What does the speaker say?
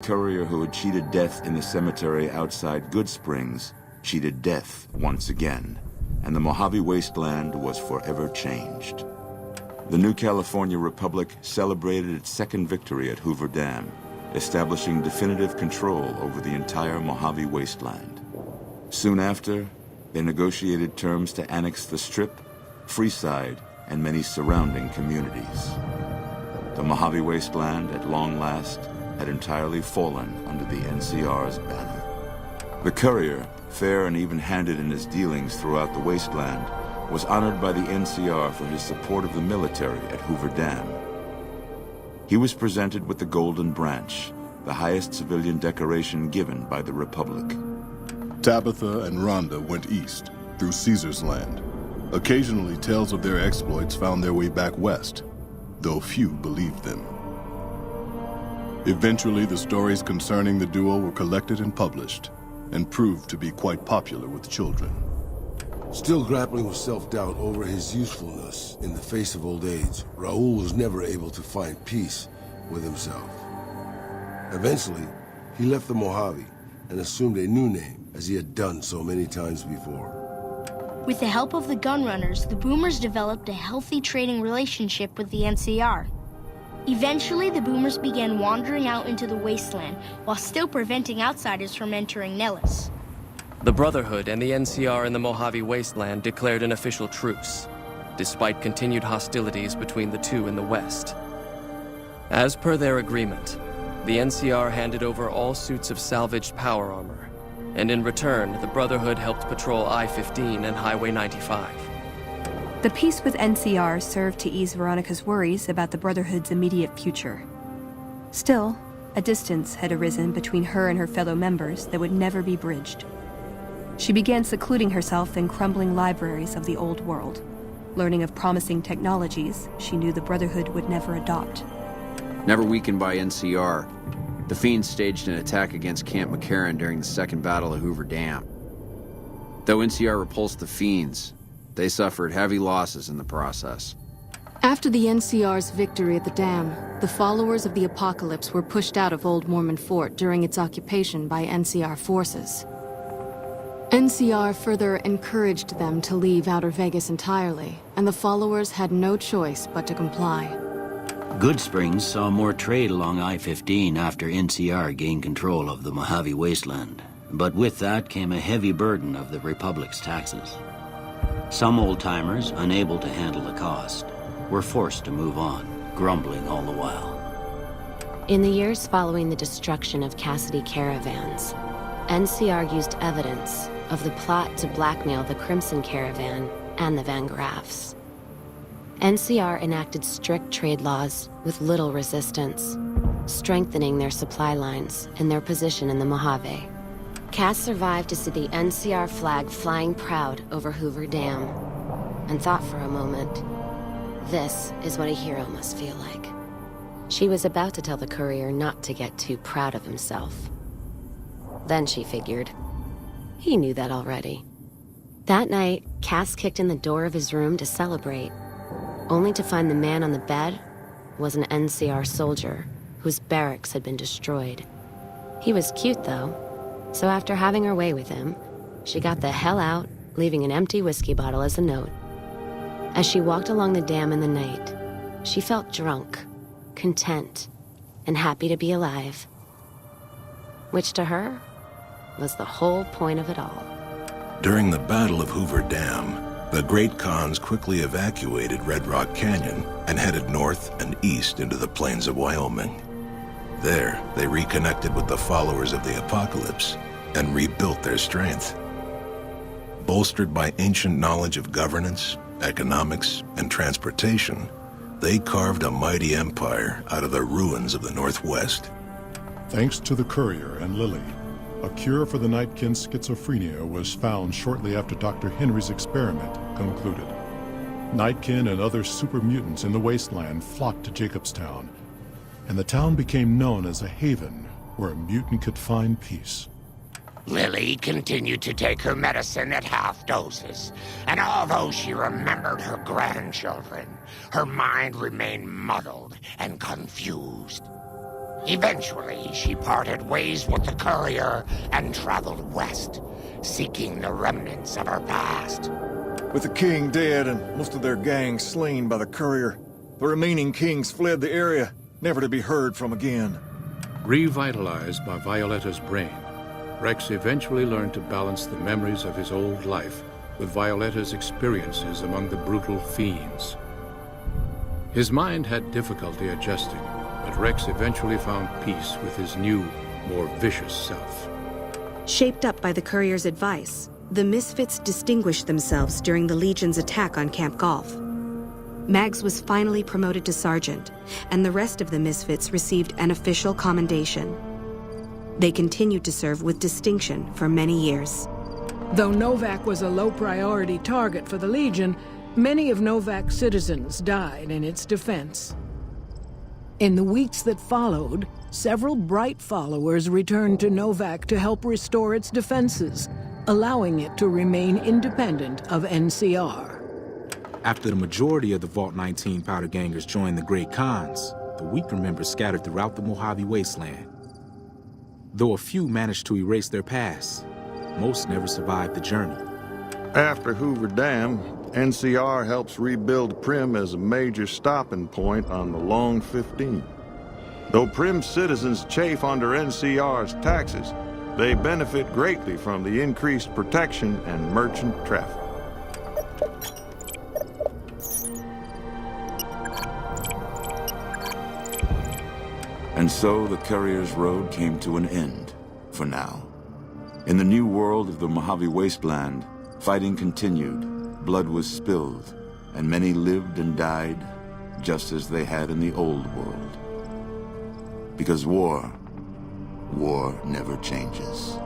Courier who had cheated death in the cemetery outside Good Springs cheated death once again, and the Mojave Wasteland was forever changed. The new California Republic celebrated its second victory at Hoover Dam, establishing definitive control over the entire Mojave Wasteland. Soon after, they negotiated terms to annex the Strip, Freeside, and many surrounding communities. The Mojave Wasteland, at long last, had entirely fallen under the NCR's banner. The Courier, fair and even-handed in his dealings throughout the wasteland, was honored by the NCR for his support of the military at Hoover Dam. He was presented with the Golden Branch, the highest civilian decoration given by the Republic. Tabitha and Rhonda went east, through Caesar's Land. Occasionally, tales of their exploits found their way back west, though few believed them. Eventually, the stories concerning the duo were collected and published, and proved to be quite popular with children. Still grappling with self-doubt over his usefulness in the face of old age, Raul was never able to find peace with himself. Eventually, he left the Mojave and assumed a new name, as he had done so many times before. With the help of the Gunrunners, the Boomers developed a healthy trading relationship with the NCR. Eventually, the Boomers began wandering out into the wasteland while still preventing outsiders from entering Nellis. The Brotherhood and the NCR in the Mojave Wasteland declared an official truce, despite continued hostilities between the two in the west. As per their agreement, the NCR handed over all suits of salvaged power armor, and in return, the Brotherhood helped patrol I-15 and Highway 95. The peace with NCR served to ease Veronica's worries about the Brotherhood's immediate future. Still, a distance had arisen between her and her fellow members that would never be bridged. She began secluding herself in crumbling libraries of the old world, learning of promising technologies she knew the Brotherhood would never adopt. Never weakened by NCR, the Fiends staged an attack against Camp McCarran during the Second Battle of Hoover Dam. Though NCR repulsed the Fiends, they suffered heavy losses in the process. After the NCR's victory at the dam, the followers of the Apocalypse were pushed out of Old Mormon Fort during its occupation by NCR forces. NCR further encouraged them to leave Outer Vegas entirely, and the followers had no choice but to comply. Good Springs saw more trade along I-15 after NCR gained control of the Mojave Wasteland, but with that came a heavy burden of the Republic's taxes. Some old-timers, unable to handle the cost, were forced to move on, grumbling all the while. In the years following the destruction of Cassidy caravans, NCR used evidence of the plot to blackmail the Crimson Caravan and the Van Graffs. NCR enacted strict trade laws with little resistance, strengthening their supply lines and their position in the Mojave. Cass survived to see the NCR flag flying proud over Hoover Dam, and thought for a moment, this is what a hero must feel like. She was about to tell the courier not to get too proud of himself. Then she figured, he knew that already. That night, Cass kicked in the door of his room to celebrate, only to find the man on the bed was an NCR soldier whose barracks had been destroyed. He was cute, though, so after having her way with him, she got the hell out, leaving an empty whiskey bottle as a note. As she walked along the dam in the night, she felt drunk, content, and happy to be alive. Which to her was the whole point of it all. During the Battle of Hoover Dam, the Great Khans quickly evacuated Red Rock Canyon and headed north and east into the plains of Wyoming. There, they reconnected with the followers of the Apocalypse and rebuilt their strength. Bolstered by ancient knowledge of governance, economics, and transportation, they carved a mighty empire out of the ruins of the Northwest. Thanks to the Courier and Lily, a cure for the Nightkin's schizophrenia was found shortly after Dr. Henry's experiment concluded. Nightkin and other super mutants in the wasteland flocked to Jacobstown, and the town became known as a haven where a mutant could find peace. Lily continued to take her medicine at half doses, and although she remembered her grandchildren, her mind remained muddled and confused. Eventually, she parted ways with the courier and traveled west, seeking the remnants of her past. With the king dead and most of their gang slain by the courier, the remaining kings fled the area, never to be heard from again. Revitalized by Violetta's brain, Rex eventually learned to balance the memories of his old life with Violetta's experiences among the brutal fiends. His mind had difficulty adjusting, but Rex eventually found peace with his new, more vicious self. Shaped up by the courier's advice, the Misfits distinguished themselves during the Legion's attack on Camp Golf. Mags was finally promoted to sergeant, and the rest of the Misfits received an official commendation. They continued to serve with distinction for many years. Though Novak was a low-priority target for the Legion, many of Novak's citizens died in its defense. In the weeks that followed, several bright followers returned to Novak to help restore its defenses, allowing it to remain independent of NCR. After the majority of the Vault 19 powder gangers joined the Great Khans, the weaker members scattered throughout the Mojave Wasteland. Though a few managed to erase their past, most never survived the journey. After Hoover Dam, NCR helps rebuild Primm as a major stopping point on the Long 15. Though Primm citizens chafe under NCR's taxes, they benefit greatly from the increased protection and merchant traffic. And so the Courier's Road came to an end, for now. In the new world of the Mojave Wasteland, fighting continued, blood was spilled, and many lived and died just as they had in the old world. Because war never changes.